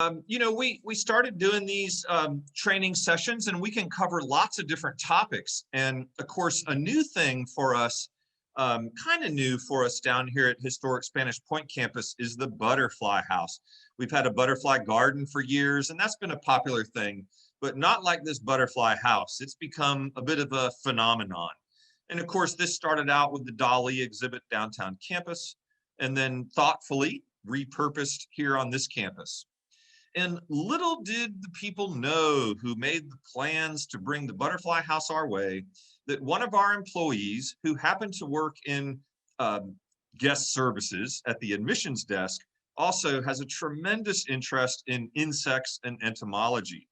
We started doing these training sessions, and we can cover lots of different topics. And of course, a new thing for us, kind of new for us down here at Historic Spanish Point campus, is the butterfly house. We've had a butterfly garden for years, and that's been a popular thing, but not like this butterfly house. It's become a bit of a phenomenon. And of course, this started out with the Dali exhibit downtown campus, and then thoughtfully repurposed here on this campus. And little did the people know who made the plans to bring the butterfly house our way that one of our employees who happened to work in guest services at the admissions desk also has a tremendous interest in insects and entomology.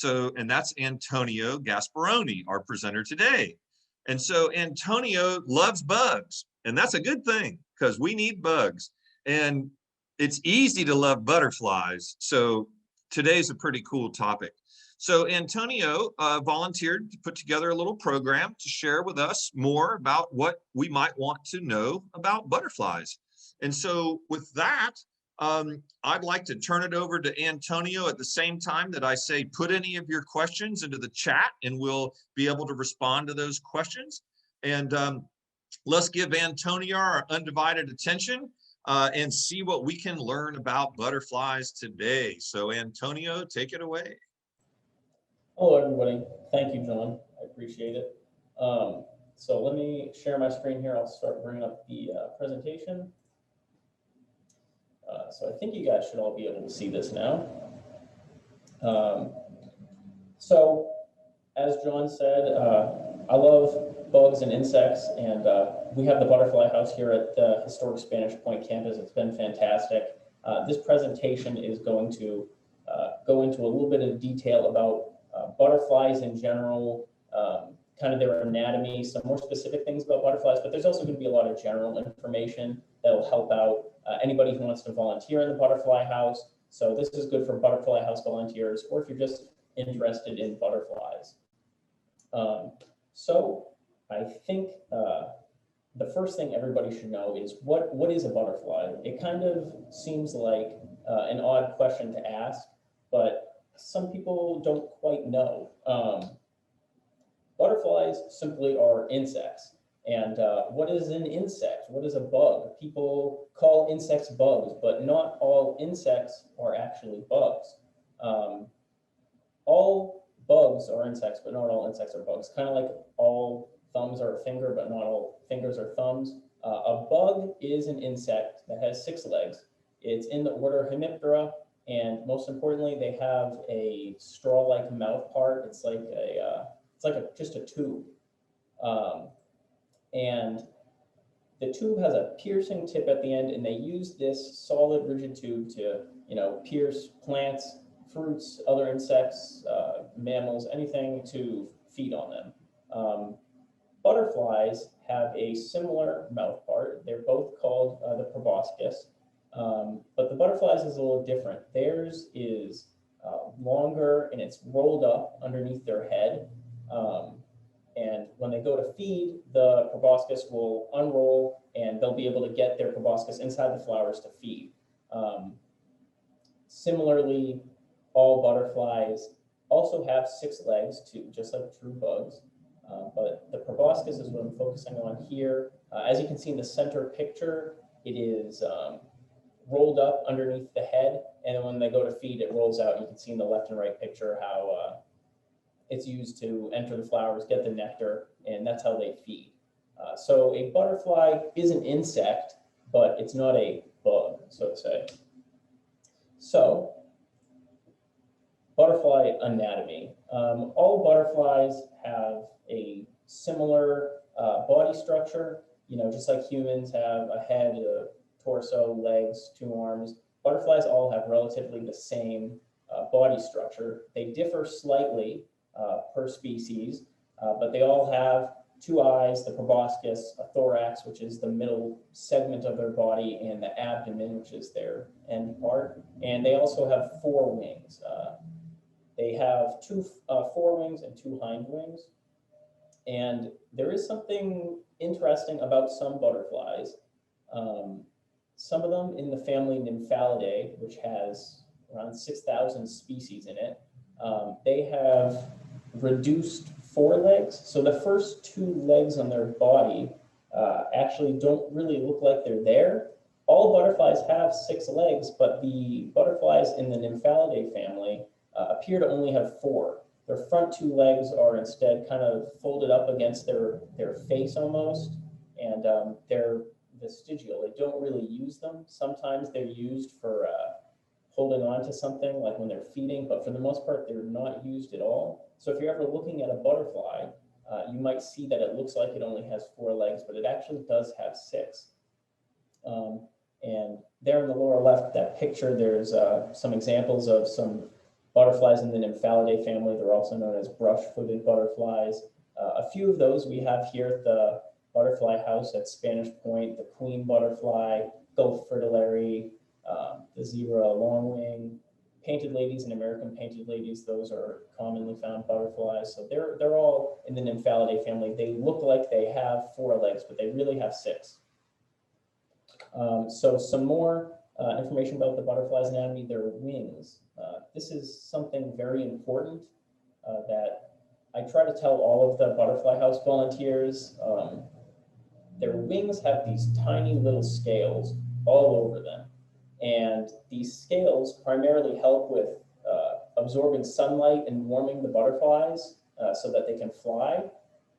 And that's Antonio Gasparoni, our presenter today. And so Antonio loves bugs, and that's a good thing because we need bugs. And it's easy to love butterflies. So today's a pretty cool topic. So Antonio volunteered to put together a little program to share with us more about what we might want to know about butterflies. And so with that, I'd like to turn it over to Antonio at the same time that I say, put any of your questions into the chat and we'll be able to respond to those questions. And let's give Antonio our undivided attention and see what we can learn about butterflies today. So Antonio, take it away. Hello, everybody. Thank you, John. I appreciate it. So let me share my screen here. I'll start bringing up the presentation. So I think you guys should all be able to see this now. So as John said, I love bugs and insects, and we have the butterfly house here at the Historic Spanish Point campus. It's been fantastic. This presentation is going to go into a little bit of detail about butterflies in general, kind of their anatomy, some more specific things about butterflies, but there's also going to be a lot of general information that will help out anybody who wants to volunteer in the butterfly house. So this is good for butterfly house volunteers, or if you're just interested in butterflies. So I think the first thing everybody should know is what is a butterfly? It kind of seems like an odd question to ask, but some people don't quite know. Butterflies simply are insects. And what is an insect? What is a bug? People call insects bugs, but not all insects are actually bugs. All bugs are insects, but not all insects are bugs. Kind of like all thumbs are a finger, but not all fingers are thumbs. A bug is an insect that has 6 legs. It's in the order Hemiptera, and most importantly, they have a straw-like mouth part. It's like just a tube. And the tube has a piercing tip at the end, and they use this solid, rigid tube to, pierce plants, fruits, other insects, mammals, anything to feed on them. Butterflies have a similar mouth part. They're both called the proboscis, but the butterflies is a little different. Theirs is longer, and it's rolled up underneath their head. And when they go to feed, the proboscis will unroll, and they'll be able to get their proboscis inside the flowers to feed. Similarly, all butterflies also have 6 legs too, just like true bugs. But the proboscis is what I'm focusing on here. As you can see in the center picture, it is rolled up underneath the head, and then when they go to feed, it rolls out. You can see in the left and right picture how it's used to enter the flowers, get the nectar, and that's how they feed. So a butterfly is an insect, but it's not a bug, so to say. So, butterfly anatomy. All butterflies have a similar body structure, just like humans have a head, a torso, legs, 2 arms. Butterflies all have relatively the same body structure. They differ slightly per species, but they all have 2 eyes, the proboscis, a thorax, which is the middle segment of their body, and the abdomen, which is their end part. And they also have 4 wings. They have 2 forewings and 2 hind wings. And there is something interesting about some butterflies. Some of them in the family Nymphalidae, which has around 6,000 species in it. They have reduced forelegs. So the first 2 legs on their body actually don't really look like they're there. All butterflies have 6 legs, but the butterflies in the Nymphalidae family appear to only have 4. Their front 2 legs are instead kind of folded up against their face almost, and they're vestigial. They don't really use them. Sometimes they're used for holding on to something, like when they're feeding, but for the most part, they're not used at all. So if you're ever looking at a butterfly, you might see that it looks like it only has 4 legs, but it actually does have 6. And there in the lower left, that picture, there's some examples of some butterflies in the Nymphalidae family. They're also known as brush-footed butterflies. A few of those we have here at the butterfly house at Spanish Point: the queen butterfly, Gulf fritillary, the zebra longwing, painted ladies and American painted ladies. Those are commonly found butterflies. So they're all in the Nymphalidae family. They look like they have 4 legs, but they really have 6. So some more information about the butterfly's anatomy: their wings. This is something very important that I try to tell all of the Butterfly House volunteers. Their wings have these tiny little scales all over them. And these scales primarily help with absorbing sunlight and warming the butterflies so that they can fly.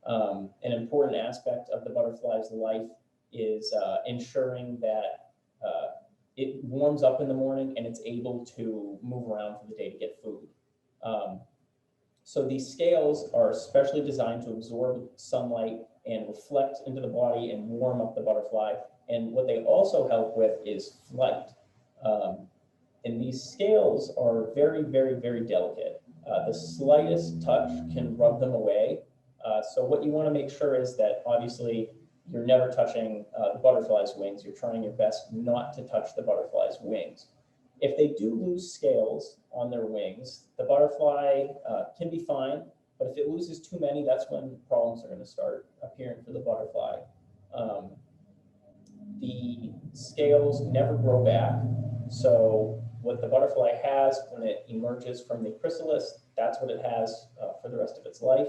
An important aspect of the butterfly's life is ensuring that it warms up in the morning and it's able to move around for the day to get food. So these scales are specially designed to absorb sunlight and reflect into the body and warm up the butterfly. And what they also help with is flight. And these scales are very, very, very delicate. The slightest touch can rub them away. So what you want to make sure is that obviously you're never touching the butterfly's wings. You're trying your best not to touch the butterfly's wings. If they do lose scales on their wings, the butterfly can be fine, but if it loses too many, that's when problems are going to start appearing for the butterfly. The scales never grow back. So what the butterfly has when it emerges from the chrysalis, that's what it has for the rest of its life.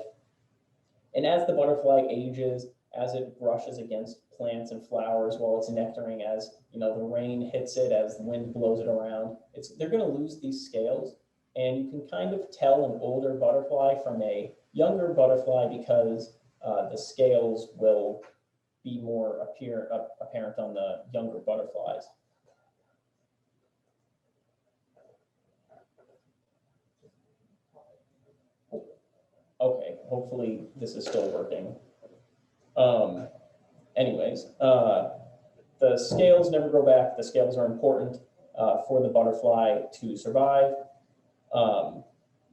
And as the butterfly ages, as it brushes against plants and flowers while it's nectaring, as the rain hits it, as the wind blows it around, they're going to lose these scales. And you can kind of tell an older butterfly from a younger butterfly because the scales will be more apparent on the younger butterflies. Okay, hopefully this is still working. Anyways, the scales never grow back. The scales are important for the butterfly to survive,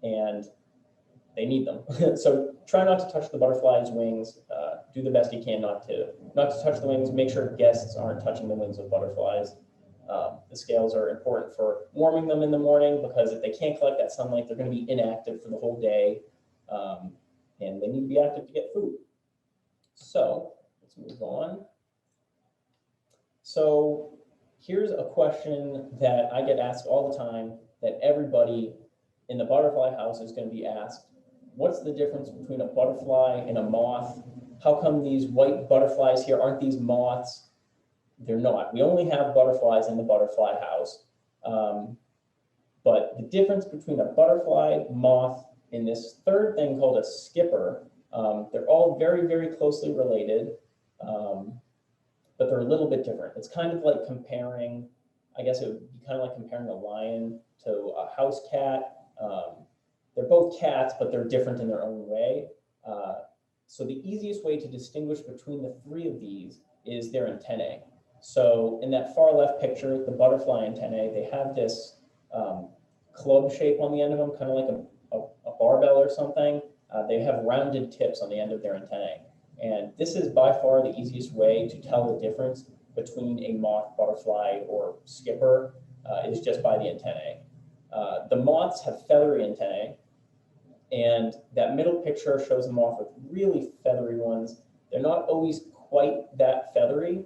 and they need them. So try not to touch the butterfly's wings. Do the best you can not to touch the wings. Make sure guests aren't touching the wings of butterflies. The scales are important for warming them in the morning because if they can't collect that sunlight, they're going to be inactive for the whole day, and they need to be active to get food. So let's move on. So here's a question that I get asked all the time that everybody in the butterfly house is going to be asked. What's the difference between a butterfly and a moth? How come these white butterflies here aren't these moths? They're not. We only have butterflies in the butterfly house. But the difference between a butterfly, moth, and this third thing called a skipper, they're all very, very closely related, but they're a little bit different. It's kind of like comparing, I guess it would be kind of like comparing a lion to a house cat. They're both cats, but they're different in their own way. So the easiest way to distinguish between the 3 of these is their antennae. So in that far left picture, the butterfly antennae, they have this club shape on the end of them, kind of like a barbell or something. They have rounded tips on the end of their antennae. And this is by far the easiest way to tell the difference between a moth, butterfly, or skipper is just by the antennae. The moths have feathery antennae, and that middle picture shows them off with really feathery ones. They're not always quite that feathery.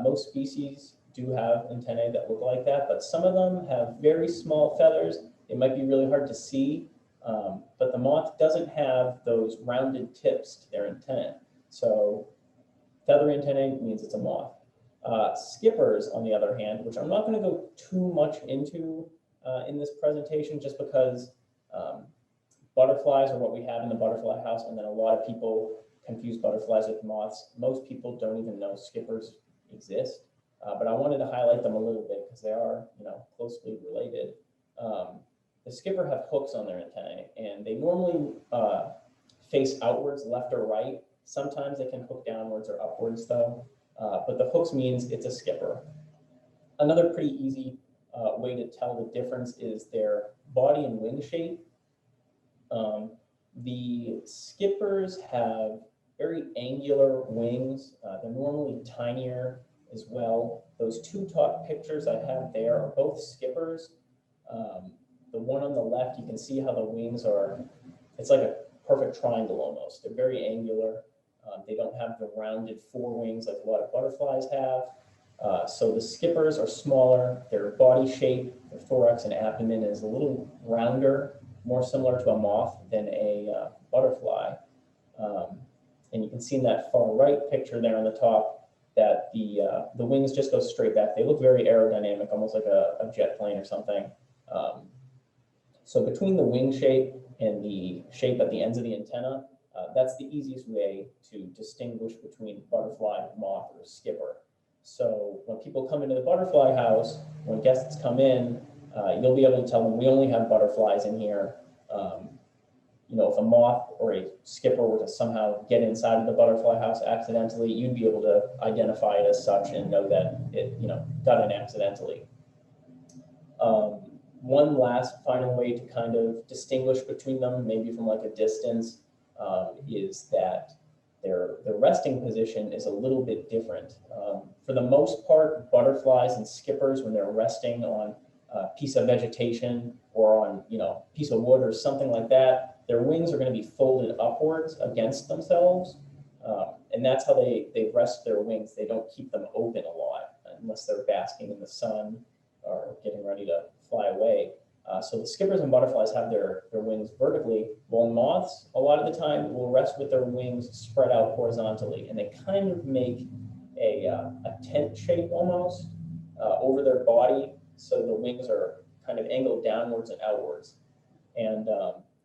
Most species do have antennae that look like that, but some of them have very small feathers. It might be really hard to see, but the moth doesn't have those rounded tips to their antennae. So feathery antennae means it's a moth. Skippers, on the other hand, which I'm not going to go too much into in this presentation, just because butterflies are what we have in the butterfly house, and then a lot of people confuse butterflies with moths. Most people don't even know skippers exist, but I wanted to highlight them a little bit because they are, closely related. The skipper have hooks on their antennae, and they normally face outwards, left or right. Sometimes they can hook downwards or upwards, though. But the hooks means it's a skipper. Another pretty easy way to tell the difference is their body and wing shape. The skippers have very angular wings. They're normally tinier as well. Those two top pictures I have there are both skippers. The one on the left, you can see how the wings are, it's like a perfect triangle almost. They're very angular. They don't have the rounded forewings like a lot of butterflies have. So the skippers are smaller. Their body shape, their thorax and abdomen is a little rounder, more similar to a moth than a butterfly. And you can see in that far right picture there on the top that the wings just go straight back. They look very aerodynamic, almost like a jet plane or something. So between the wing shape and the shape at the ends of the antenna, that's the easiest way to distinguish between butterfly, moth, or skipper. So when people come into the butterfly house, when guests come in, you'll be able to tell them we only have butterflies in here. If a moth or a skipper were to somehow get inside of the butterfly house accidentally, you'd be able to identify it as such and know that it, got in accidentally. One last final way to kind of distinguish between them, maybe from like a distance, is that their resting position is a little bit different. For the most part, butterflies and skippers, when they're resting on a piece of vegetation or on piece of wood or something like that, their wings are going to be folded upwards against themselves, and that's how they rest their wings. They don't keep them open a lot unless they're basking in the sun or getting ready to fly away. So the skippers and butterflies have their wings vertically, while moths, a lot of the time, will rest with their wings spread out horizontally, and they kind of make a tent shape almost over their body, so the wings are kind of angled downwards and outwards. And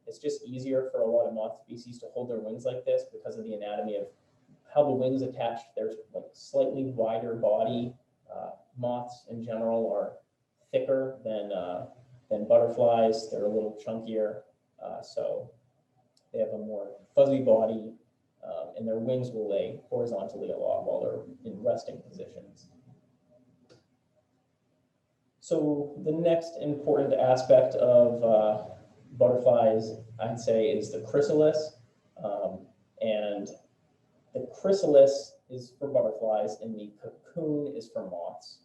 it's just easier for a lot of moth species to hold their wings like this because of the anatomy of how the wings attach to their like slightly wider body. Moths in general are thicker than butterflies. They're a little chunkier, so they have a more fuzzy body, and their wings will lay horizontally a lot while they're in resting positions. So the next important aspect of butterflies, I'd say, is the chrysalis. And the chrysalis is for butterflies and the cocoon is for moths.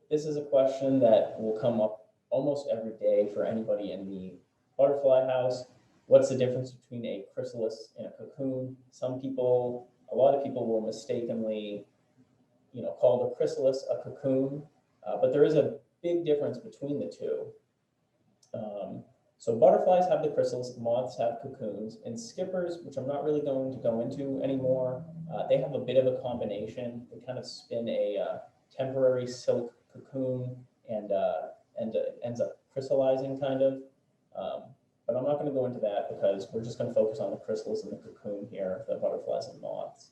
This is a question that will come up almost every day for anybody in the butterfly house. What's the difference between a chrysalis and a cocoon? A lot of people will mistakenly, call the chrysalis a cocoon, but there is a big difference between the two. So butterflies have the chrysalis, moths have cocoons, and skippers, which I'm not really going to go into anymore, they have a bit of a combination. They kind of spin a temporary silk cocoon and ends up crystallizing kind of. But I'm not going to go into that because we're just going to focus on the chrysalis and the cocoon here, the butterflies and moths.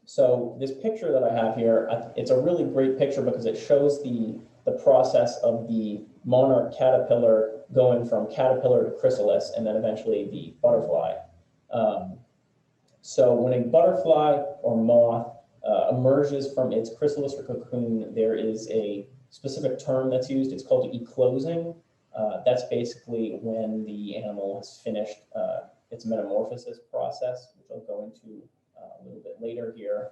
So this picture that I have here, it's a really great picture because it shows the process of the monarch caterpillar going from caterpillar to chrysalis and then eventually the butterfly. So when a butterfly or moth emerges from its chrysalis or cocoon, there is a specific term that's used. It's called eclosing. That's basically when the animal has finished its metamorphosis process, which I'll go into a little bit later here.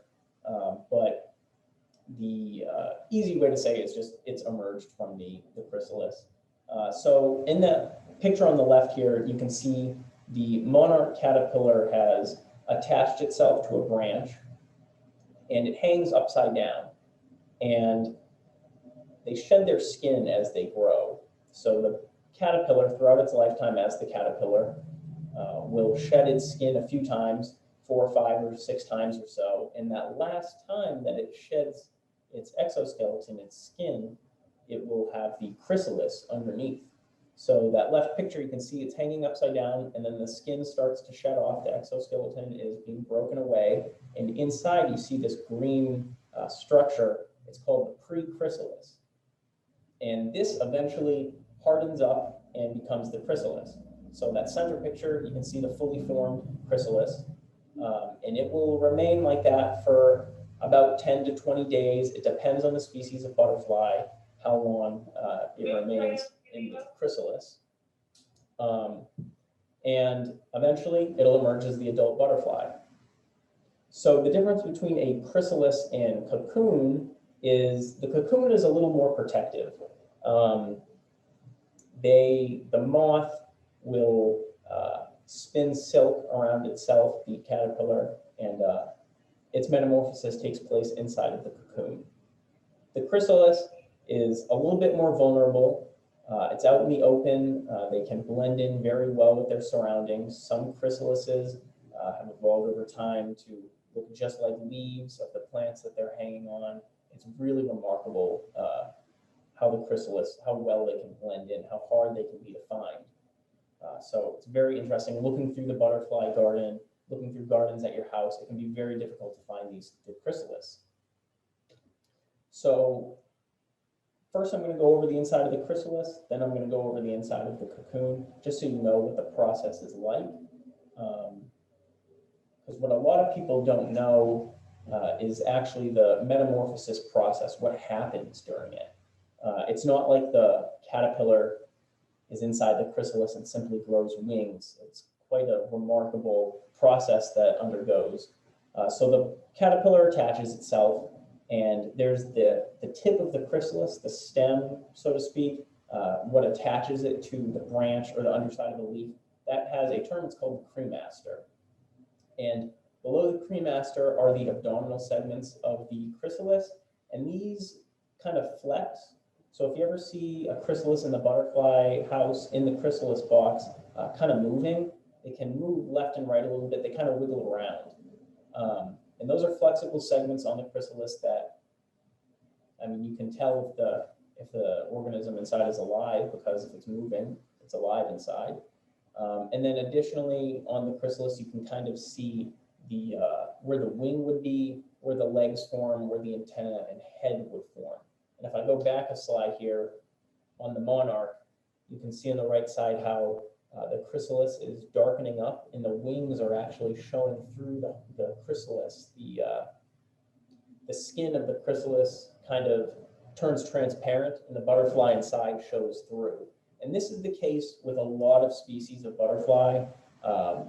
But the easy way to say it is just it's emerged from the chrysalis. So in that picture on the left here, you can see the monarch caterpillar has attached itself to a branch and it hangs upside down. and they shed their skin as they grow. So the caterpillar, throughout its lifetime as the caterpillar, will shed its skin a few times, 4 or 5 or 6 times or so. And that last time that it sheds its exoskeleton, its skin, it will have the chrysalis underneath. So that left picture, you can see it's hanging upside down, and then the skin starts to shed off. The exoskeleton is being broken away. And inside you see this green structure. It's called the prechrysalis. And this eventually hardens up and becomes the chrysalis. So that center picture, you can see the fully formed chrysalis, and it will remain like that for about 10 to 20 days. It depends on the species of butterfly, how long it remains in the chrysalis. And eventually it'll emerge as the adult butterfly. So the difference between a chrysalis and cocoon is the cocoon is a little more protective. The moth will spin silk around itself, the caterpillar, and its metamorphosis takes place inside of the cocoon. The chrysalis is a little bit more vulnerable. It's out in the open. They can blend in very well with their surroundings. Some chrysalises have evolved over time to look just like leaves of the plants that they're hanging on. It's really remarkable how the chrysalis, how well they can blend in, how hard they can be to find. So it's very interesting. Looking through the butterfly garden, looking through gardens at your house, it can be very difficult to find the chrysalis. So first I'm going to go over the inside of the chrysalis, then I'm going to go over the inside of the cocoon, just so you know what the process is like. Because what a lot of people don't know is actually the metamorphosis process, what happens during it. It's not like the caterpillar is inside the chrysalis and simply grows wings. It's quite a remarkable process that undergoes. So the caterpillar attaches itself, and there's the tip of the chrysalis, the stem, so to speak, what attaches it to the branch or the underside of the leaf. That has a term, it's called the cremaster. And below the cremaster are the abdominal segments of the chrysalis, and these kind of flex. So if you ever see a chrysalis in the butterfly house in the chrysalis box kind of moving, they can move left and right a little bit. They kind of wiggle around. And those are flexible segments on the chrysalis that, I mean, you can tell if the organism inside is alive, because if it's moving, it's alive inside. And then additionally on the chrysalis, you can kind of see where the wing would be, where the legs form, where the antenna and head would form. And if I go back a slide here on the monarch, you can see on the right side how the chrysalis is darkening up and the wings are actually showing through the chrysalis. The skin of the chrysalis kind of turns transparent and the butterfly inside shows through. And this is the case with a lot of species of butterfly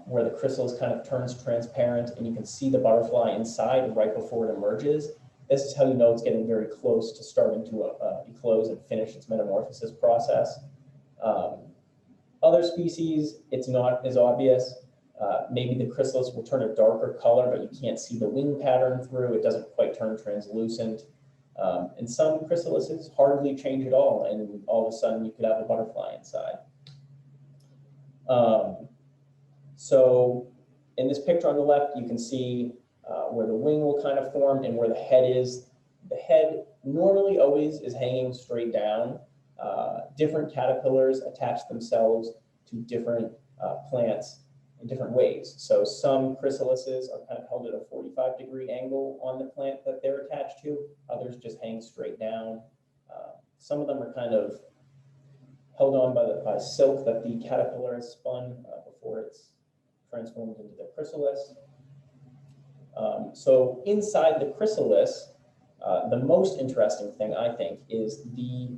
where the chrysalis kind of turns transparent and you can see the butterfly inside right before it emerges. This is how you know it's getting very close to starting to eclose and finish its metamorphosis process. Other species, it's not as obvious. Maybe the chrysalis will turn a darker color, but you can't see the wing pattern through. It doesn't quite turn translucent. And some chrysalises hardly change at all, and all of a sudden you could have a butterfly inside. So in this picture on the left, you can see where the wing will kind of form and where the head is. The head normally always is hanging straight down. Different caterpillars attach themselves to different plants in different ways. So some chrysalises are kind of held at a 45-degree angle on the plant that they're attached to. Others just hang straight down. Some of them are kind of held on by silk that the caterpillar has spun before it's transformed into the chrysalis. So inside the chrysalis, the most interesting thing, I think, is the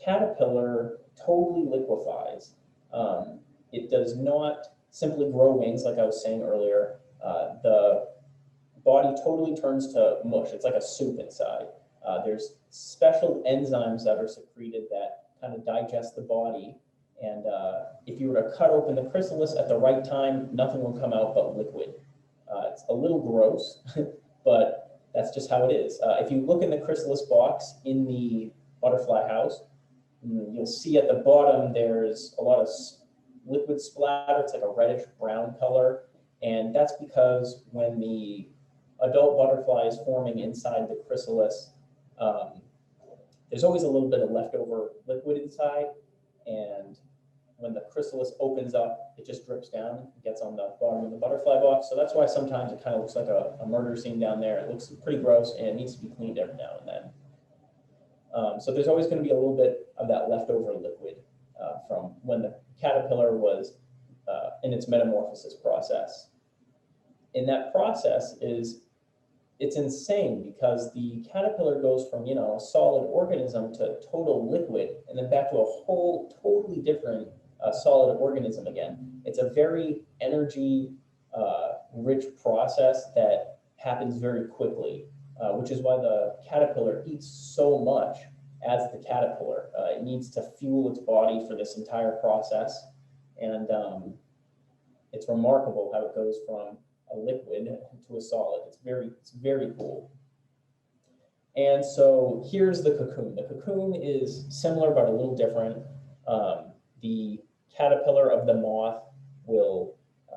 caterpillar totally liquefies. It does not simply grow wings, like I was saying earlier. The body totally turns to mush. It's like a soup inside. There's special enzymes that are secreted that kind of digest the body. And if you were to cut open the chrysalis at the right time, nothing will come out but liquid. It's a little gross, but that's just how it is. If you look in the chrysalis box in the butterfly house, you'll see at the bottom there's a lot of liquid splatter. It's like a reddish brown color. And that's because when the adult butterfly is forming inside the chrysalis, there's always a little bit of leftover liquid inside. And when the chrysalis opens up, it just drips down and gets on the bottom of the butterfly box. So that's why sometimes it kind of looks like a murder scene down there. It looks pretty gross and it needs to be cleaned every now and then. So there's always going to be a little bit of that leftover liquid from when the caterpillar was in its metamorphosis process. And that process it's insane because the caterpillar goes from, a solid organism to total liquid and then back to a whole totally different solid organism again. It's a very energy rich process that happens very quickly, which is why the caterpillar eats so much as the caterpillar. It needs to fuel its body for this entire process. And it's remarkable how it goes from a liquid to a solid. It's very cool. And so here's the cocoon. The cocoon is similar but a little different. The caterpillar of the moth will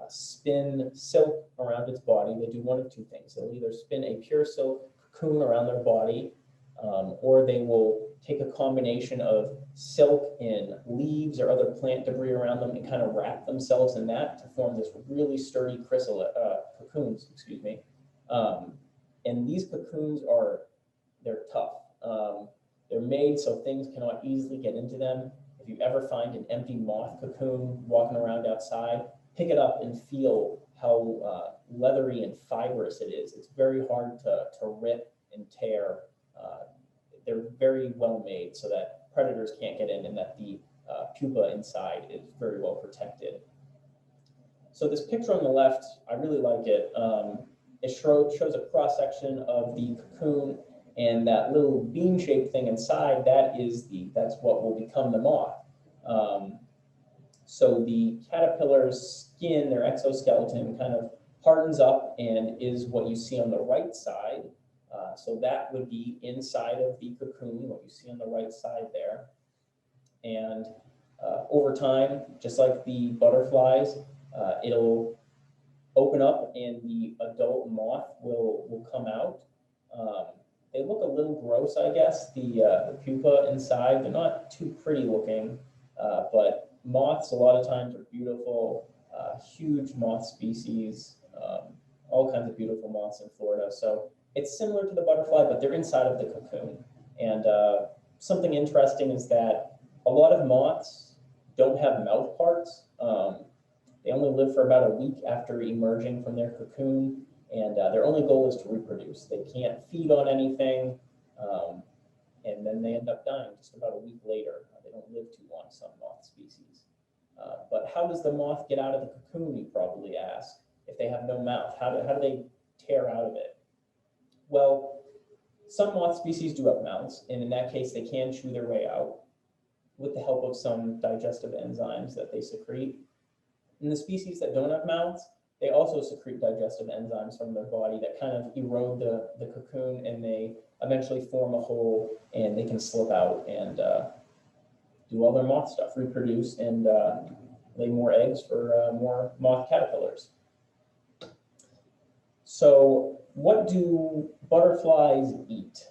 spin silk around its body. They do one of two things. They'll either spin a pure silk cocoon around their body, or they will take a combination of silk and leaves or other plant debris around them and kind of wrap themselves in that to form this really sturdy cocoons, excuse me. And these cocoons they're tough. They're made so things cannot easily get into them. If you ever find an empty moth cocoon walking around outside, pick it up and feel how leathery and fibrous it is. It's very hard to rip and tear. They're very well made so that predators can't get in and that the pupa inside is very well protected. So this picture on the left, I really like it. It shows a cross-section of the cocoon, and that little bean-shaped thing inside, that's what will become the moth. So the caterpillar's skin, their exoskeleton, kind of hardens up and is what you see on the right side. So that would be inside of the cocoon, what you see on the right side there. And over time, just like the butterflies, it'll open up and the adult moth will come out. They look a little gross, I guess, the pupa inside. They're not too pretty looking, but moths a lot of times are beautiful, huge moth species, all kinds of beautiful moths in Florida. So it's similar to the butterfly, but they're inside of the cocoon. And something interesting is that a lot of moths don't have mouth parts. They only live for about a week after emerging from their cocoon, and their only goal is to reproduce. They can't feed on anything, and then they end up dying just about a week later. They don't live too long, some moth species. But how does the moth get out of the cocoon, you probably ask, if they have no mouth? How do they tear out of it? Well, some moth species do have mouths, and in that case, they can chew their way out with the help of some digestive enzymes that they secrete. In the species that don't have mouths, they also secrete digestive enzymes from their body that kind of erode the cocoon, and they eventually form a hole, and they can slip out and do all their moth stuff, reproduce, and lay more eggs for more moth caterpillars. So what do butterflies eat?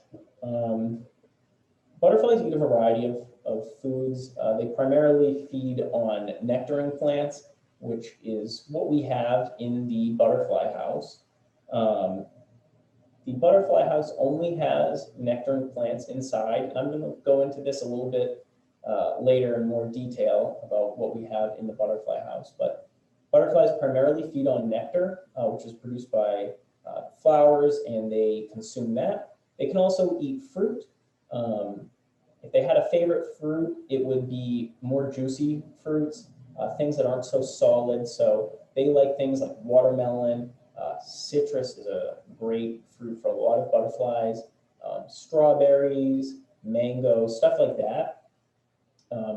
Butterflies eat a variety of foods. They primarily feed on nectaring plants, which is what we have in the butterfly house. The butterfly house only has nectaring plants inside. I'm going to go into this a little bit later in more detail about what we have in the butterfly house. But butterflies primarily feed on nectar, which is produced by flowers, and they consume that. They can also eat fruit. If they had a favorite fruit, it would be more juicy fruits, things that aren't so solid. So they like things like watermelon. Citrus is a great fruit for a lot of butterflies. Strawberries, mango, stuff like that.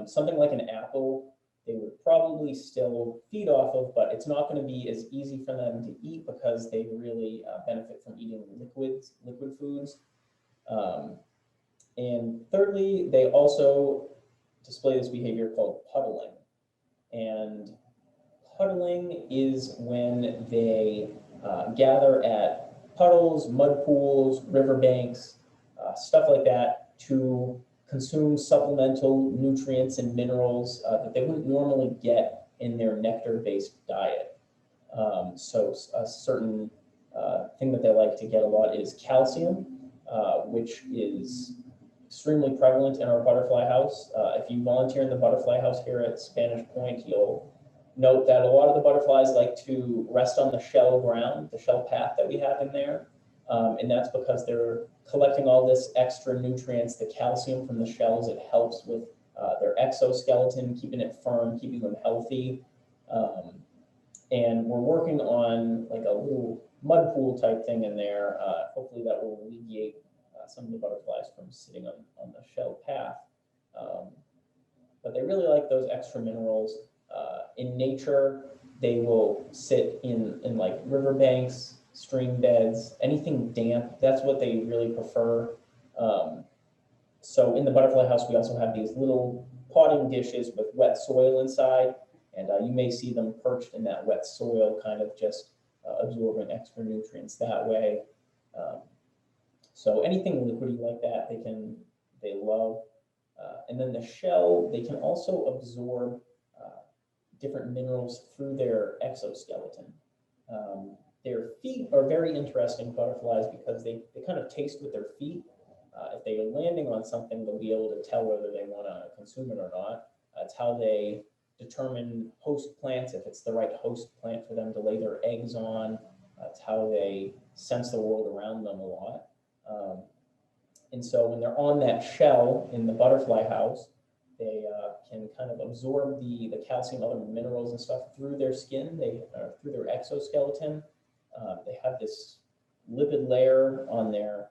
Something like an apple, they would probably probably still feed off of, but it's not going to be as easy for them to eat because they really benefit from eating liquid foods. And thirdly, they also display this behavior called puddling. And puddling is when they gather at puddles, mud pools, riverbanks, stuff like that to consume supplemental nutrients and minerals that they wouldn't normally get in their nectar-based diet. So a certain thing that they like to get a lot is calcium, which is extremely prevalent in our butterfly house. If you volunteer in the butterfly house here at Spanish Point, you'll note that a lot of the butterflies like to rest on the shell ground, the shell path that we have in there. And that's because they're collecting all this extra nutrients, the calcium from the shells. It helps with their exoskeleton, keeping it firm, keeping them healthy. And we're working on like a little mud pool type thing in there. Hopefully that will alleviate some of the butterflies from sitting on the shell path. But they really like those extra minerals. In nature, they will sit in like riverbanks, stream beds, anything damp. That's what they really prefer. So in the butterfly house, we also have these little potting dishes with wet soil inside, and you may see them perched in that wet soil, kind of just absorbing extra nutrients that way. So anything liquidy like that, they love. And then the shell, they can also absorb different minerals through their exoskeleton. Their feet are very interesting butterflies because they kind of taste with their feet. If they are landing on something, they'll be able to tell whether they want to consume it or not. It's how they determine host plants, if it's the right host plant for them to lay their eggs on. It's how they sense the world around them a lot. And so when they're on that shell in the butterfly house, they can kind of absorb the calcium, other minerals and stuff through their skin, through their exoskeleton. They have this lipid layer on their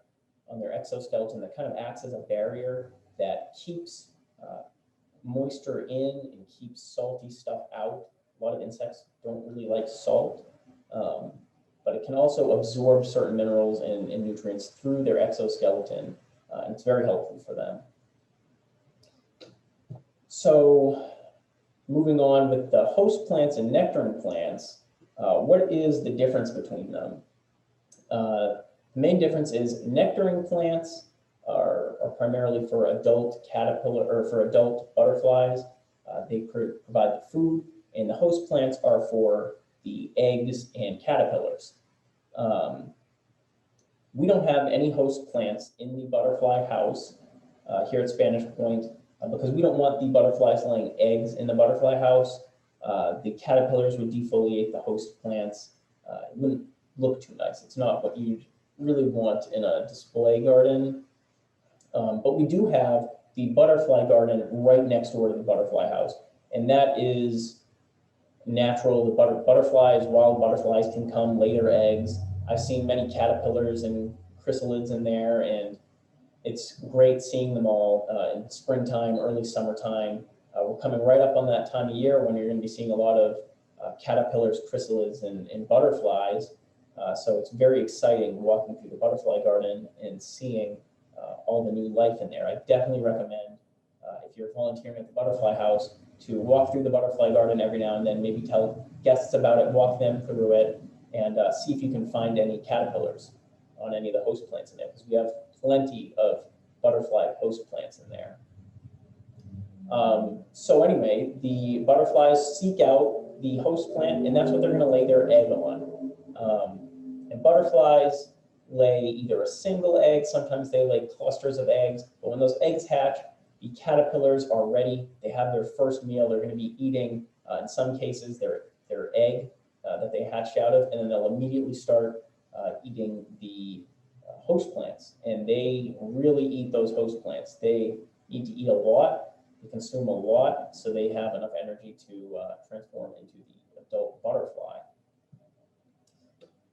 exoskeleton that kind of acts as a barrier that keeps moisture in and keeps salty stuff out. A lot of insects don't really like salt, but it can also absorb certain minerals and nutrients through their exoskeleton, and it's very helpful for them. So moving on with the host plants and nectaring plants, what is the difference between them? The main difference is nectaring plants are primarily for adult caterpillar or for adult butterflies. They provide the food, and the host plants are for the eggs and caterpillars. We don't have any host plants in the butterfly house here at Spanish Point because we don't want the butterflies laying eggs in the butterfly house. The caterpillars would defoliate the host plants. It wouldn't look too nice. It's not what you'd really want in a display garden. But we do have the butterfly garden right next door to the butterfly house, and that is natural. The butterflies, wild butterflies can come lay their eggs. I've seen many caterpillars and chrysalids in there, and it's great seeing them all in springtime, early summertime. We're coming right up on that time of year when you're going to be seeing a lot of caterpillars, chrysalids, and butterflies. So it's very exciting walking through the butterfly garden and seeing all the new life in there. I definitely recommend, if you're volunteering at the butterfly house, to walk through the butterfly garden every now and then, maybe tell guests about it, walk them through it, and see if you can find any caterpillars on any of the host plants in there, because we have plenty of butterfly host plants in there. So anyway, the butterflies seek out the host plant, and that's what they're going to lay their egg on. And butterflies lay either a single egg, sometimes they lay clusters of eggs, but when those eggs hatch, the caterpillars are ready. They have their first meal. They're going to be eating, in some cases, their egg that they hatched out of, and then they'll immediately start eating the host plants. And they really eat those host plants. They need to eat a lot. They consume a lot, so they have enough energy to transform into the adult butterfly.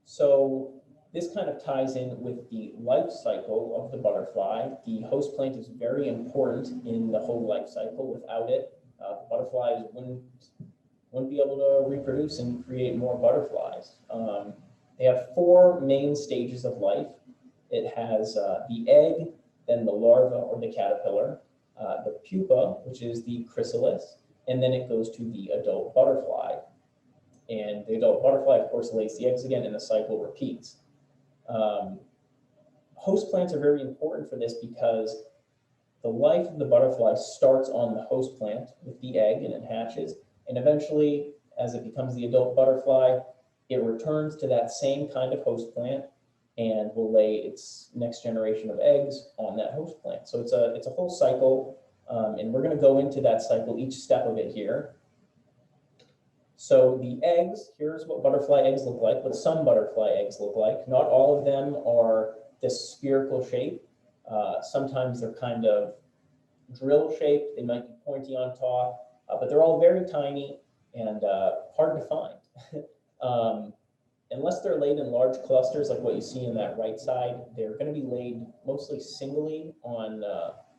So this kind of ties in with the life cycle of the butterfly. The host plant is very important in the whole life cycle. Without it, the butterflies wouldn't wouldn't be able to reproduce and create more butterflies. They have four main stages of life. It has the egg, then the larva or the caterpillar, the pupa, which is the chrysalis, and then it goes to the adult butterfly. And the adult butterfly, of course, lays the eggs again, and the cycle repeats. Host plants are very important for this because the life of the butterfly starts on the host plant with the egg, and it hatches, and eventually, as it becomes the adult butterfly, it returns to that same kind of host plant and will lay its next generation of eggs on that host plant. So it's a whole cycle, and we're going to go into that cycle, each step of it here. So the eggs, here's what butterfly eggs look like, what some butterfly eggs look like. Not all of them are this spherical shape. Sometimes they're kind of drill shaped. They might be pointy on top, but they're all very tiny and hard to find. Unless they're laid in large clusters like what you see in that right side, they're going to be laid mostly singly on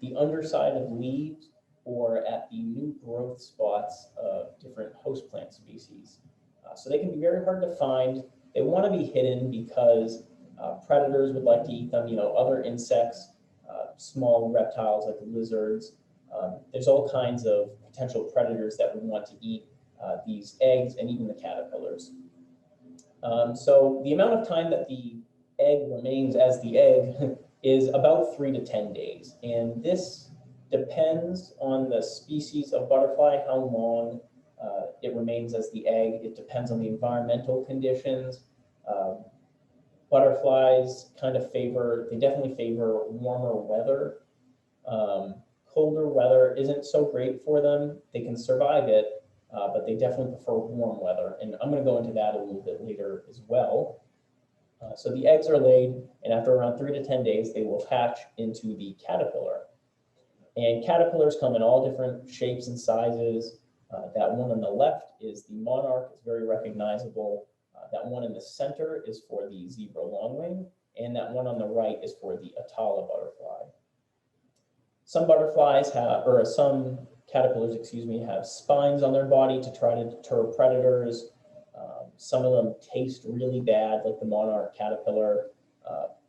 the underside of leaves or at the new growth spots of different host plant species. So they can be very hard to find. They want to be hidden because predators would like to eat them, other insects, small reptiles like lizards. There's all kinds of potential predators that would want to eat these eggs and even the caterpillars. So the amount of time that the egg remains as the egg is about 3 to 10 days. And this depends on the species of butterfly, how long it remains as the egg. It depends on the environmental conditions. Butterflies they definitely favor warmer weather. Colder weather isn't so great for them. They can survive it, but they definitely prefer warm weather. And I'm going to go into that a little bit later as well. So the eggs are laid, and after around 3 to 10 days, they will hatch into the caterpillar. And caterpillars come in all different shapes and sizes. That one on the left is the monarch, it's very recognizable. That one in the center is for the zebra longwing, and that one on the right is for the Atala butterfly. Some caterpillars, have spines on their body to try to deter predators. Some of them taste really bad, like the monarch caterpillar.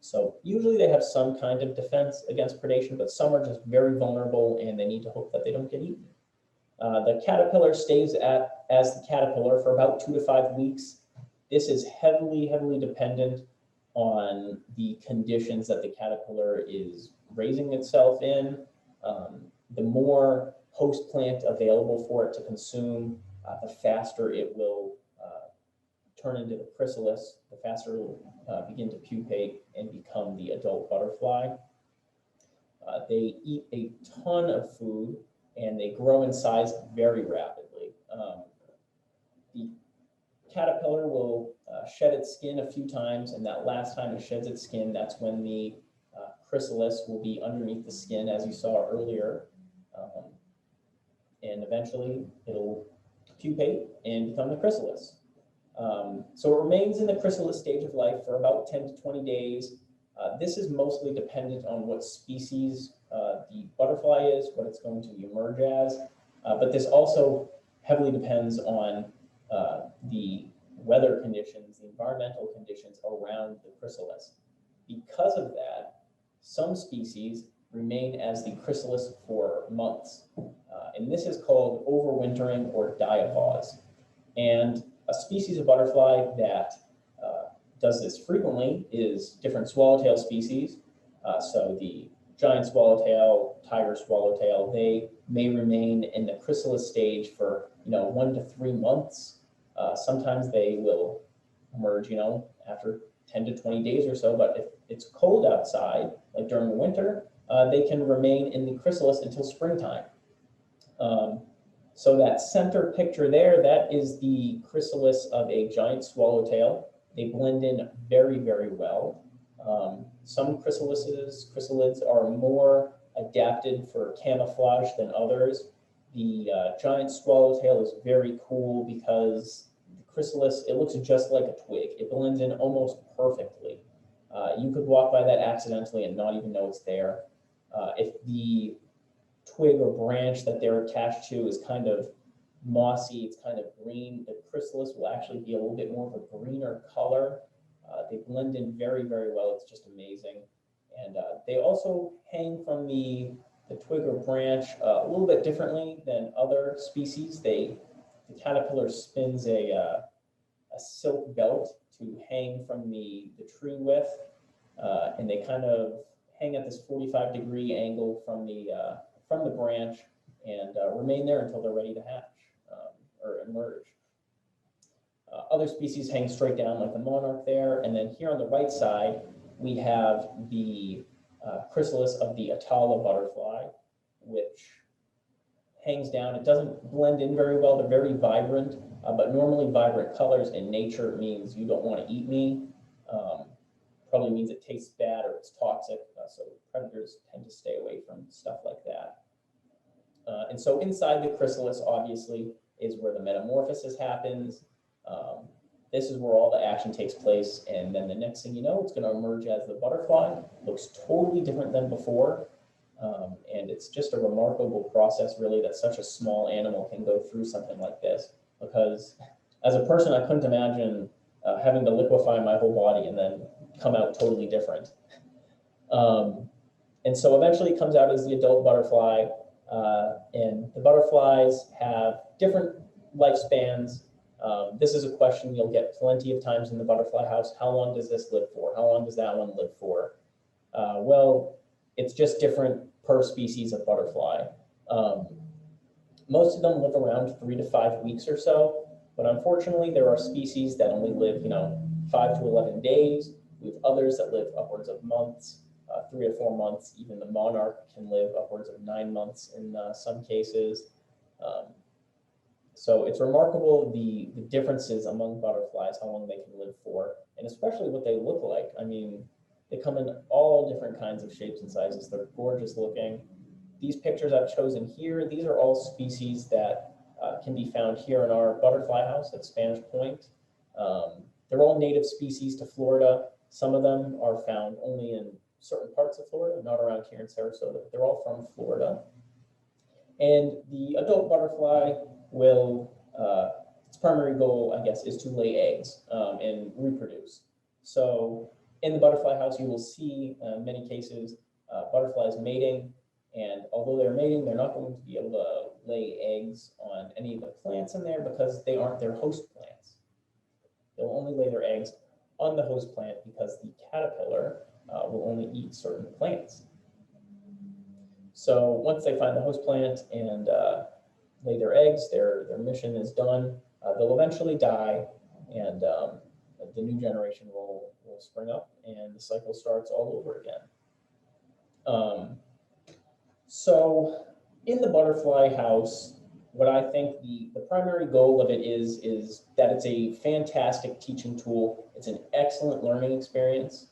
So usually they have some kind of defense against predation, but some are just very vulnerable and they need to hope that they don't get eaten. The caterpillar stays as the caterpillar for about 2 to 5 weeks. This is heavily, heavily dependent on the conditions that the caterpillar is raising itself in. The more host plant available for it to consume, the faster it will turn into the chrysalis, the faster it will begin to pupate and become the adult butterfly. They eat a ton of food and they grow in size very rapidly. The caterpillar will shed its skin a few times, and that last time it sheds its skin, that's when the chrysalis will be underneath the skin, as you saw earlier. And eventually it'll pupate and become the chrysalis. So it remains in the chrysalis stage of life for about 10 to 20 days. This is mostly dependent on what species the butterfly is, what it's going to emerge as. But this also heavily depends on the weather conditions, the environmental conditions around the chrysalis. Because of that, some species remain as the chrysalis for months. And this is called overwintering or diapause. And a species of butterfly that does this frequently is different swallowtail species. So the giant swallowtail, tiger swallowtail, they may remain in the chrysalis stage for 1 to 3 months. Sometimes they will emerge, after 10 to 20 days or so. But if it's cold outside, like during the winter, they can remain in the chrysalis until springtime. So that center picture there, that is the chrysalis of a giant swallowtail. They blend in very, very well. Some chrysalids are more adapted for camouflage than others. The giant swallowtail is very cool because the chrysalis, it looks just like a twig. It blends in almost perfectly. You could walk by that accidentally and not even know it's there. If the twig or branch that they're attached to is kind of mossy, it's kind of green. The chrysalis will actually be a little bit more of a greener color. They blend in very, very well. It's just amazing. And they also hang from the twig or branch a little bit differently than other species. The caterpillar spins a silk belt to hang from the tree with, and they kind of hang at this 45-degree angle from the branch and remain there until they're ready to hatch or emerge. Other species hang straight down like the monarch there, and then here on the right side we have the chrysalis of the Atala butterfly, which hangs down. It doesn't blend in very well. They're very vibrant, but normally vibrant colors in nature means you don't want to eat me. Probably means it tastes bad or it's toxic, so predators tend to stay away from stuff like that. And so inside the chrysalis, obviously, is where the metamorphosis happens. This is where all the action takes place, and then the next thing you know, it's going to emerge as the butterfly. Looks totally different than before, and it's just a remarkable process, really, that such a small animal can go through something like this. Because as a person, I couldn't imagine having to liquefy my whole body and then come out totally different. And so eventually it comes out as the adult butterfly, and the butterflies have different lifespans. This is a question you'll get plenty of times in the butterfly house. How long does this live for? How long does that one live for? Well, it's just different per species of butterfly. Most of them live around 3 to 5 weeks or so, but unfortunately there are species that only live, 5 to 11 days. We have others that live upwards of months, 3 or 4 months. Even the monarch can live upwards of 9 months in some cases. So it's remarkable the differences among butterflies, how long they can live for, and especially what they look like. I mean, they come in all different kinds of shapes and sizes. They're gorgeous looking. These pictures I've chosen here, these are all species that can be found here in our butterfly house at Spanish Point. They're all native species to Florida. Some of them are found only in certain parts of Florida, not around here in Sarasota, but they're all from Florida. And the adult butterfly will, its primary goal, I guess, is to lay eggs and reproduce. So in the butterfly house, you will see in many cases butterflies mating, and although they're mating, they're not going to be able to lay eggs on any of the plants in there because they aren't their host plants. They'll only lay their eggs on the host plant because the caterpillar will only eat certain plants. So once they find the host plant and lay their eggs, their mission is done. They'll eventually die, and the new generation will spring up, and the cycle starts all over again. So in the butterfly house, what I think the primary goal of it is that it's a fantastic teaching tool. It's an excellent learning experience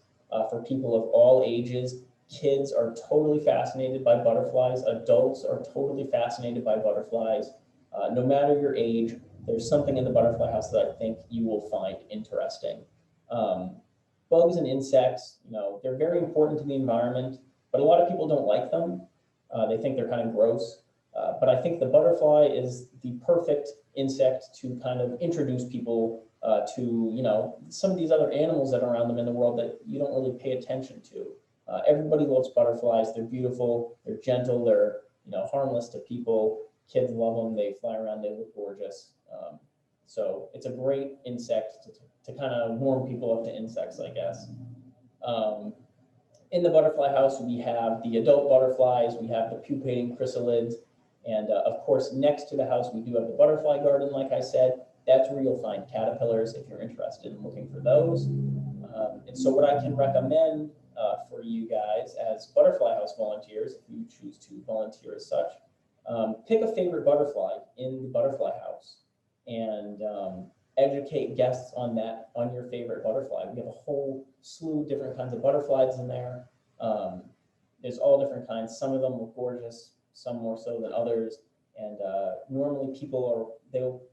for people of all ages. Kids are totally fascinated by butterflies. Adults are totally fascinated by butterflies. No matter your age, there's something in the butterfly house that I think you will find interesting. Bugs and insects, they're very important to the environment, but a lot of people don't like them. They think they're kind of gross. But I think the butterfly is the perfect insect to kind of introduce people to, some of these other animals that are around them in the world that you don't really pay attention to. Everybody loves butterflies. They're beautiful. They're gentle. They're, harmless to people. Kids love them. They fly around. They look gorgeous. So it's a great insect to kind of warm people up to insects, I guess. In the butterfly house, we have the adult butterflies. We have the pupating chrysalids. And of course, next to the house, we do have the butterfly garden, like I said. That's where you'll find caterpillars if you're interested in looking for those. And so what I can recommend for you guys as butterfly house volunteers, if you choose to volunteer as such, pick a favorite butterfly in the butterfly house and educate guests on your favorite butterfly. We have a whole slew of different kinds of butterflies in there. There's all different kinds. Some of them look gorgeous, some more so than others. And normally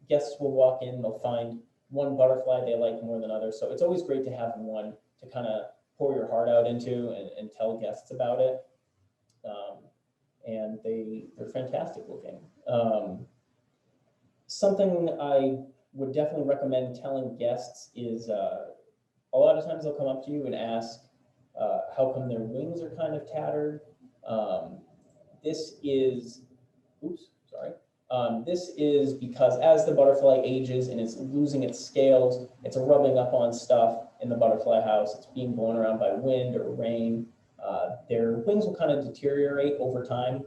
guests will walk in, they'll find one butterfly they like more than others. So it's always great to have one to kind of pour your heart out into and tell guests about it. And they're fantastic looking. Something I would definitely recommend telling guests is a lot of times they'll come up to you and ask how come their wings are kind of tattered. Um, this is, oops, sorry. This is because as the butterfly ages and it's losing its scales, it's rubbing up on stuff in the butterfly house. It's being blown around by wind or rain. Their wings will kind of deteriorate over time.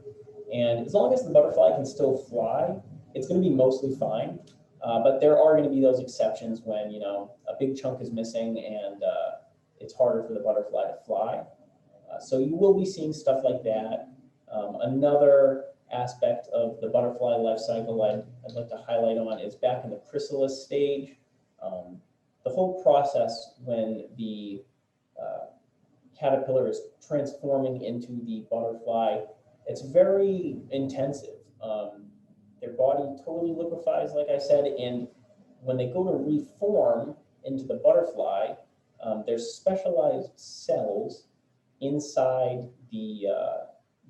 And as long as the butterfly can still fly, it's going to be mostly fine. But there are going to be those exceptions when, you know, a big chunk is missing and it's harder for the butterfly to fly. So you will be seeing stuff like that. Another aspect of the butterfly life cycle I'd like to highlight on is back in the chrysalis stage. The whole process when the caterpillar is transforming into the butterfly, it's very intensive. Their body totally liquefies, like I said, and when they go to reform into the butterfly, there's specialized cells inside the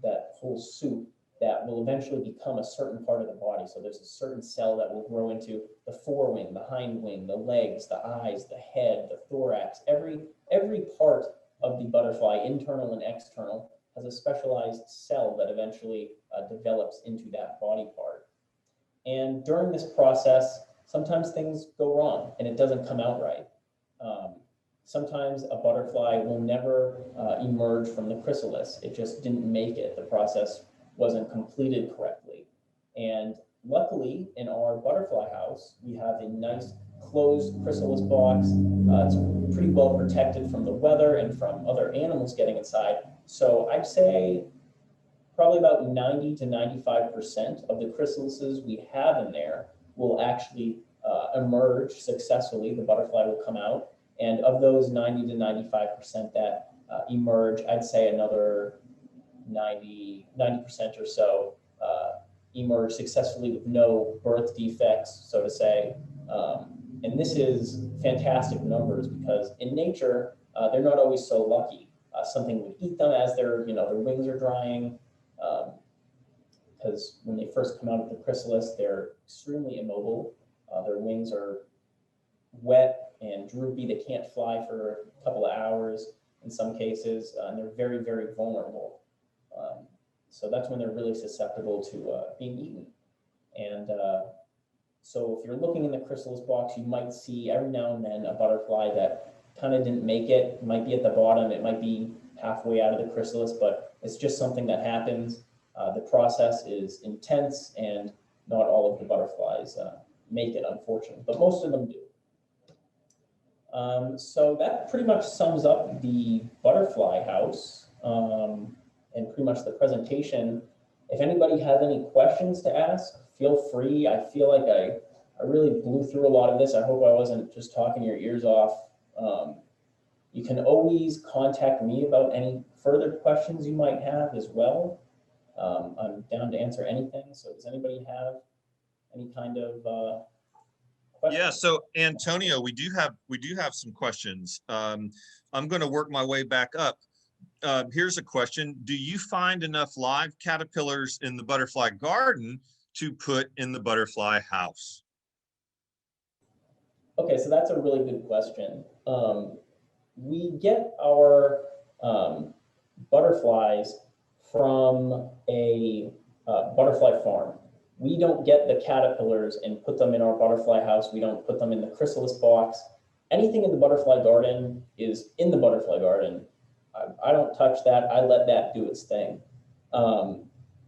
that whole soup that will eventually become a certain part of the body. So there's a certain cell that will grow into the forewing, the hind wing, the legs, the eyes, the head, the thorax. Every part of the butterfly, internal and external, has a specialized cell that eventually develops into that body part. And during this process, sometimes things go wrong and it doesn't come out right. Sometimes a butterfly will never emerge from the chrysalis. It just didn't make it. The process wasn't completed correctly. And luckily, in our butterfly house, we have a nice closed chrysalis box. It's pretty well protected from the weather and from other animals getting inside. So I'd say probably about 90 to 95% of the chrysalises we have in there will actually emerge successfully. The butterfly will come out. And of those 90 to 95% that emerge, I'd say another 90% or so emerge successfully with no birth defects, so to say. And this is fantastic numbers because in nature, they're not always so lucky. Something would eat them as their wings are drying. Because when they first come out of the chrysalis, they're extremely immobile. Their wings are wet and droopy. They can't fly for a couple of hours in some cases, and they're very, very vulnerable. So that's when they're really susceptible to being eaten. And so if you're looking in the chrysalis box, you might see every now and then a butterfly that kind of didn't make it. It might be at the bottom, it might be halfway out of the chrysalis, but it's just something that happens. The process is intense and not all of the butterflies make it, unfortunately, but most of them do. So that pretty much sums up the butterfly house and pretty much the presentation. If anybody has any questions to ask, feel free. I feel like I really blew through a lot of this. I hope I wasn't just talking your ears off. You can always contact me about any further questions you might have as well. I'm down to answer anything. So does anybody have any kind of questions? Yeah, so Antonio, we do have some questions. I'm going to work my way back up. Here's a question. Do you find enough live caterpillars in the butterfly garden to put in the butterfly house? Okay, so that's a really good question. We get our butterflies from a butterfly farm. We don't get the caterpillars and put them in our butterfly house. We don't put them in the chrysalis box. Anything in the butterfly garden is in the butterfly garden. I don't touch that. I let that do its thing.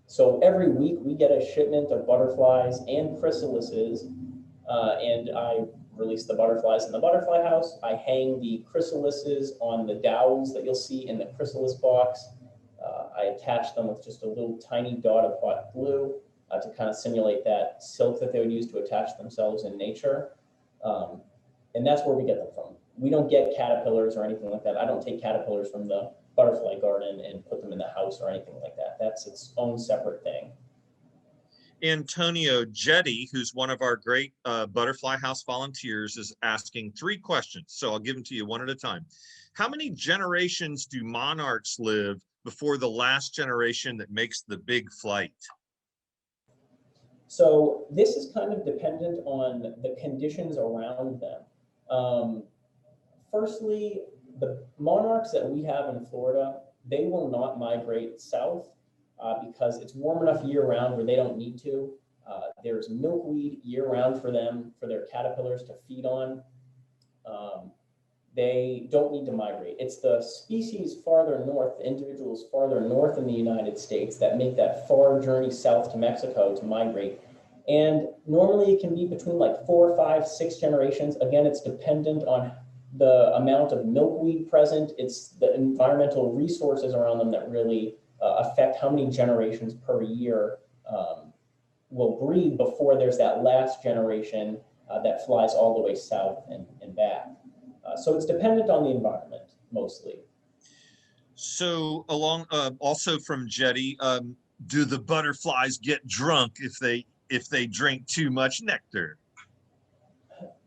So every week we get a shipment of butterflies and chrysalises, and I release the butterflies in the butterfly house. I hang the chrysalises on the dowels that you'll see in the chrysalis box. I attach them with just a little tiny dot of hot glue to kind of simulate that silk that they would use to attach themselves in nature. And that's where we get them from. We don't get caterpillars or anything like that. I don't take caterpillars from the butterfly garden and put them in the house or anything like that. That's its own separate thing. Antonio Jetty, who's one of our great butterfly house volunteers, is asking 3 questions. So I'll give them to you one at a time. How many generations do monarchs live before the last generation that makes the big flight? So this is kind of dependent on the conditions around them. Firstly, the monarchs that we have in Florida, they will not migrate south because it's warm enough year round where they don't need to. There's milkweed year round for them, for their caterpillars to feed on. They don't need to migrate. It's the species farther north, the individuals farther north in the United States that make that far journey south to Mexico to migrate. And normally it can be between like 4, 5, 6 generations. Again, it's dependent on the amount of milkweed present. It's the environmental resources around them that really affect how many generations per year will breed before there's that last generation that flies all the way south and back. So it's dependent on the environment mostly. So also from Jetty, do the butterflies get drunk if they drink too much nectar?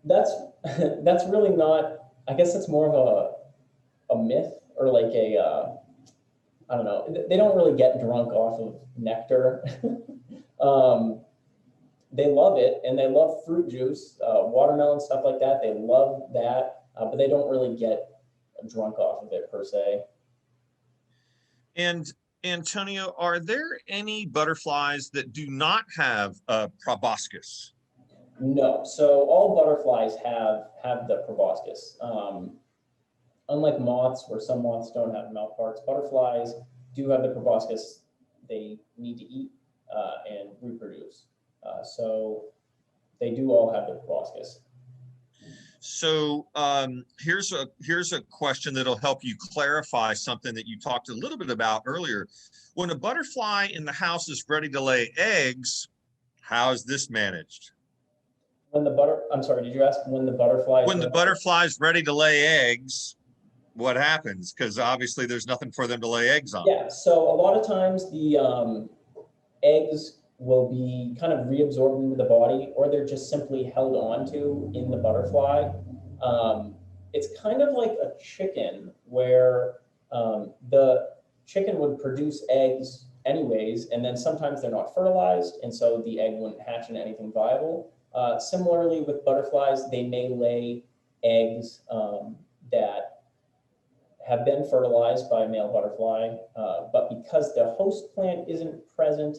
That's that's really not. I guess that's more of a myth or like a I don't know. They don't really get drunk off of nectar. They love it, and they love fruit juice, watermelon, stuff like that. They love that, but they don't really get drunk off of it per se. And Antonio, are there any butterflies that do not have a proboscis? No, so all butterflies have the proboscis. Unlike moths, where some moths don't have mouth parts, butterflies do have the proboscis. They need to eat and reproduce. So they do all have the proboscis. So here's a question that'll help you clarify something that you talked a little bit about earlier. When a butterfly in the house is ready to lay eggs, how is this managed? I'm sorry, did you ask when the butterfly? When the butterfly's ready to lay eggs, what happens? Because obviously there's nothing for them to lay eggs on. Yeah, so a lot of times the eggs will be kind of reabsorbed into the body, or they're just simply held onto in the butterfly. It's kind of like a chicken where the chicken would produce eggs anyways, and then sometimes they're not fertilized, and so the egg wouldn't hatch into anything viable. Similarly with butterflies, they may lay eggs that have been fertilized by a male butterfly, but because the host plant isn't present,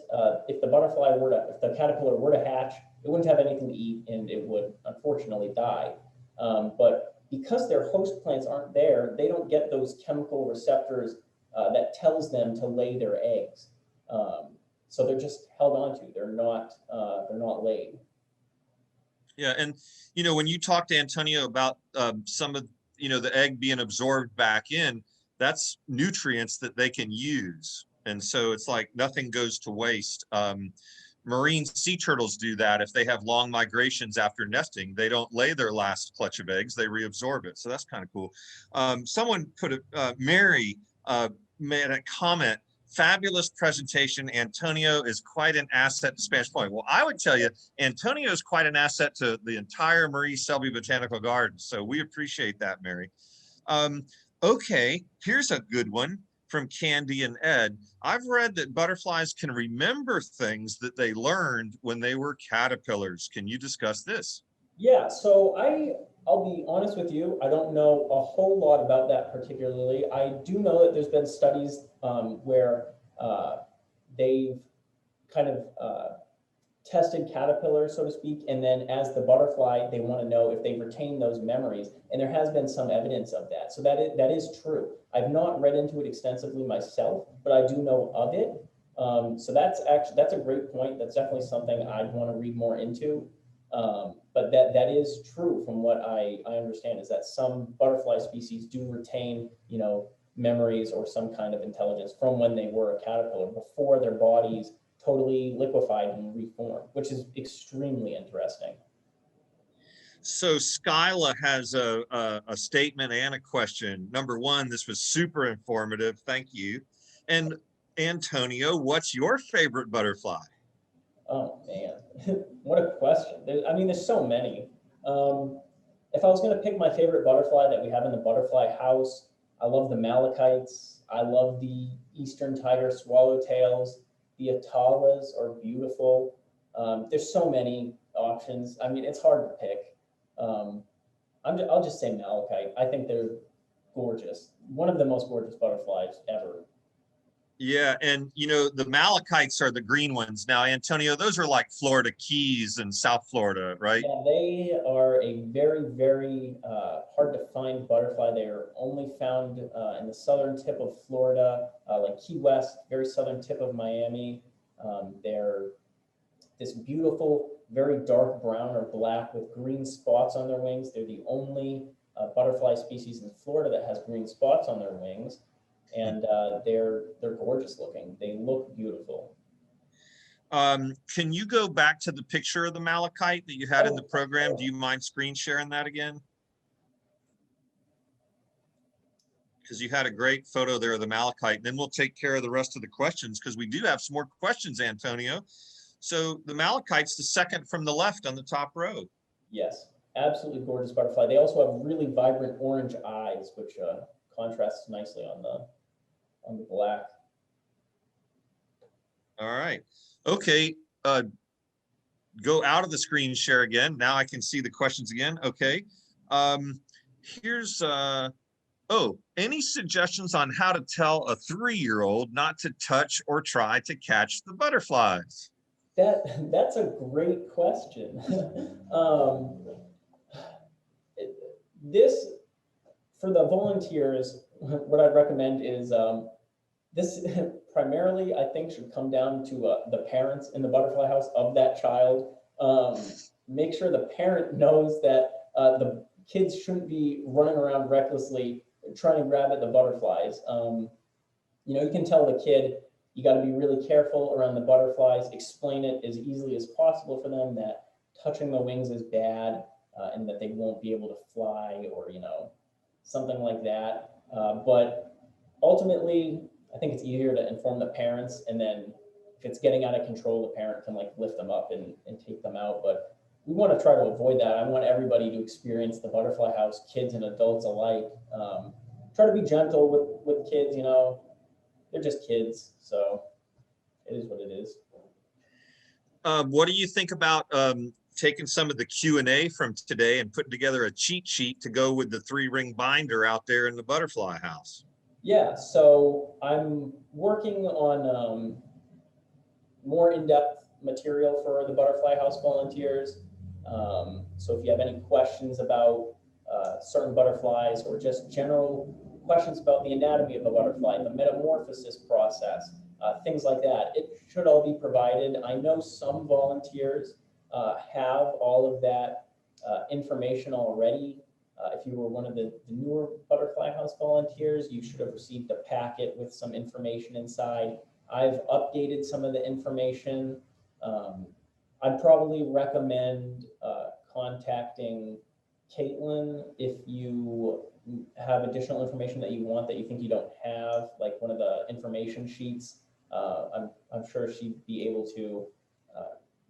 if the caterpillar were to hatch, it wouldn't have anything to eat and it would unfortunately die. But because their host plants aren't there, they don't get those chemical receptors that tells them to lay their eggs. So they're just held onto. They're not laid. Yeah, and when you talk to Antonio about some of the egg being absorbed back in, that's nutrients that they can use, and so it's like nothing goes to waste. Marine sea turtles do that. If they have long migrations after nesting, they don't lay their last clutch of eggs, they reabsorb it. So that's kind of cool. Someone Mary made a comment: fabulous presentation. Antonio is quite an asset to Spanish Point. Well, I would tell you, Antonio is quite an asset to the entire Marie Selby Botanical Gardens. So we appreciate that, Mary. Okay, here's a good one from Candy and Ed. I've read that butterflies can remember things that they learned when they were caterpillars. Can you discuss this? Yeah, so I'll be honest with you, I don't know a whole lot about that particularly. I do know that there's been studies where they've kind of tested caterpillars, so to speak, and then as the butterfly, they want to know if they retain those memories, and there has been some evidence of that. So that is true. I've not read into it extensively myself, but I do know of it. So that's a great point. That's definitely something I'd want to read more into. But that is true from what I understand, is that some butterfly species do retain, memories or some kind of intelligence from when they were a caterpillar before their bodies totally liquefied and reformed, which is extremely interesting. So Skyla has a statement and a question. Number one, this was super informative. Thank you. And Antonio, what's your favorite butterfly? Oh man, what a question. There's so many. If I was going to pick my favorite butterfly that we have in the butterfly house, I love the malachites. I love the eastern tiger swallowtails. The atalas are beautiful. There's so many options. I mean, it's hard to pick. I'll just say malachite. I think they're gorgeous. One of the most gorgeous butterflies ever. Yeah, and the malachites are the green ones. Now, Antonio, those are like Florida Keys and South Florida, right? Yeah, they are a very, very hard to find butterfly. They are only found in the southern tip of Florida, like Key West, very southern tip of Miami. They're this beautiful, very dark brown or black with green spots on their wings. They're the only butterfly species in Florida that has green spots on their wings, and they're gorgeous looking. They look beautiful. Can you go back to the picture of the malachite that you had in the program? Sure. Do you mind screen sharing that again? Because you had a great photo there of the malachite. And then we'll take care of the rest of the questions because we do have some more questions, Antonio. So the malachite's the second from the left on the top row. Yes, absolutely gorgeous butterfly. They also have really vibrant orange eyes, which contrasts nicely on the black. All right. Okay. Go out of the screen share again. Now I can see the questions again. Okay. Here's any suggestions on how to tell a 3-year-old not to touch or try to catch the butterflies? That's a great question. This, for the volunteers, what I'd recommend is this primarily, I think, should come down to the parents in the butterfly house of that child. Make sure the parent knows that the kids shouldn't be running around recklessly trying to grab at the butterflies. You can tell the kid, you got to be really careful around the butterflies, explain it as easily as possible for them that touching the wings is bad and that they won't be able to fly or, something like that. But ultimately, I think it's easier to inform the parents, and then if it's getting out of control, the parent can lift them up and take them out. But we want to try to avoid that. I want everybody to experience the butterfly house, kids and adults alike. Try to be gentle with kids, they're just kids. So it is what it is. What do you think about taking some of the Q&A from today and putting together a cheat sheet to go with the 3-ring binder out there in the butterfly house? Yeah, so I'm working on more in-depth material for the Butterfly House volunteers. So if you have any questions about certain butterflies or just general questions about the anatomy of a butterfly, the metamorphosis process, things like that, it should all be provided. I know some volunteers have all of that information already. If you were one of the newer Butterfly House volunteers, you should have received a packet with some information inside. I've updated some of the information. I'd probably recommend contacting Caitlin if you have additional information that you want that you think you don't have, like one of the information sheets. I'm sure she'd be able to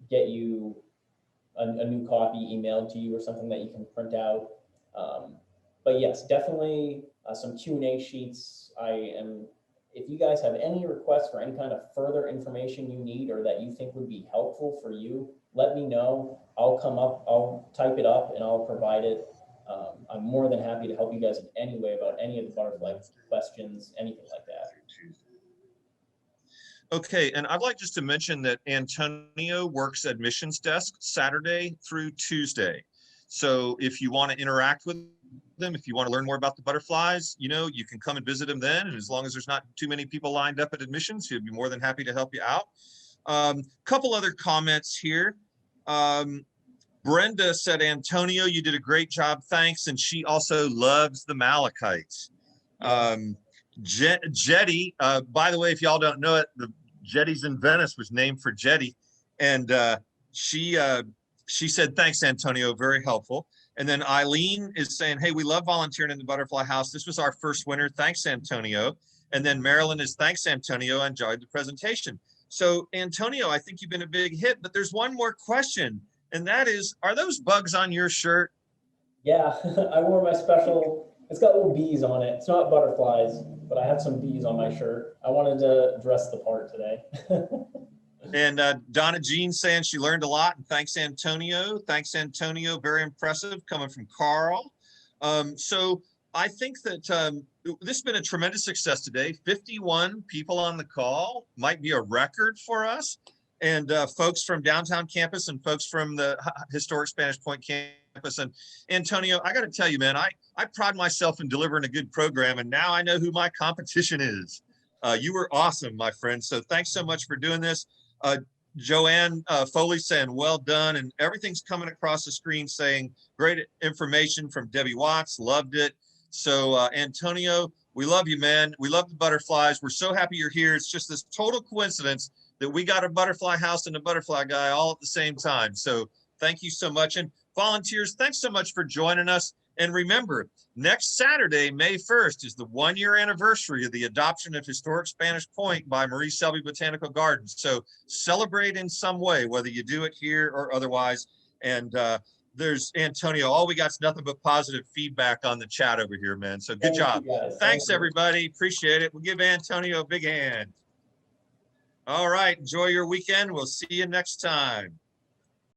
get you a new copy emailed to you or something that you can print out. But yes, definitely some Q&A sheets. If you guys have any requests for any kind of further information you need or that you think would be helpful for you, let me know. I'll type it up and I'll provide it. I'm more than happy to help you guys in any way about any of the butterfly questions, anything like that. Okay, and I'd like just to mention that Antonio works admissions desk Saturday through Tuesday. So if you want to interact with them, if you want to learn more about the butterflies, you can come and visit him then. And as long as there's not too many people lined up at admissions, he'll be more than happy to help you out. Couple other comments here. Brenda said, Antonio, you did a great job. Thanks. And she also loves the malachites. Jetty, by the way, if y'all don't know it, the Jetties in Venice was named for Jetty. And she said, thanks, Antonio, very helpful. And then Eileen is saying, hey, we love volunteering in the Butterfly House. This was our first winter. Thanks, Antonio. And then Marilyn is, thanks, Antonio. I enjoyed the presentation. So, Antonio, I think you've been a big hit, but there's one more question. And that is, are those bugs on your shirt? Yeah, I wore my special, it's got little bees on it. It's not butterflies, but I have some bees on my shirt. I wanted to dress the part today. And Donna Jean saying she learned a lot, and thanks Antonio. Thanks Antonio, very impressive coming from Carl. So I think that this has been a tremendous success today. 51 people on the call might be a record for us. And folks from downtown campus and folks from the historic Spanish Point campus. And Antonio, I got to tell you, man, I pride myself in delivering a good program, and now I know who my competition is. You were awesome, my friend. So thanks so much for doing this. Joanne Foley saying, well done. And everything's coming across the screen saying great information from Debbie Watts. Loved it. So Antonio, we love you, man. We love the butterflies. We're so happy you're here. It's just this total coincidence that we got a butterfly house and a butterfly guy all at the same time. So thank you so much. And volunteers, thanks so much for joining us. And remember, next Saturday, May 1st, is the 1-year anniversary of the adoption of Historic Spanish Point by Marie Selby Botanical Gardens. So celebrate in some way, whether you do it here or otherwise. And there's Antonio. All we got is nothing but positive feedback on the chat over here, man. So good job. Thanks, everybody. Appreciate it. We'll give Antonio a big hand. All right. Enjoy your weekend. We'll see you next time.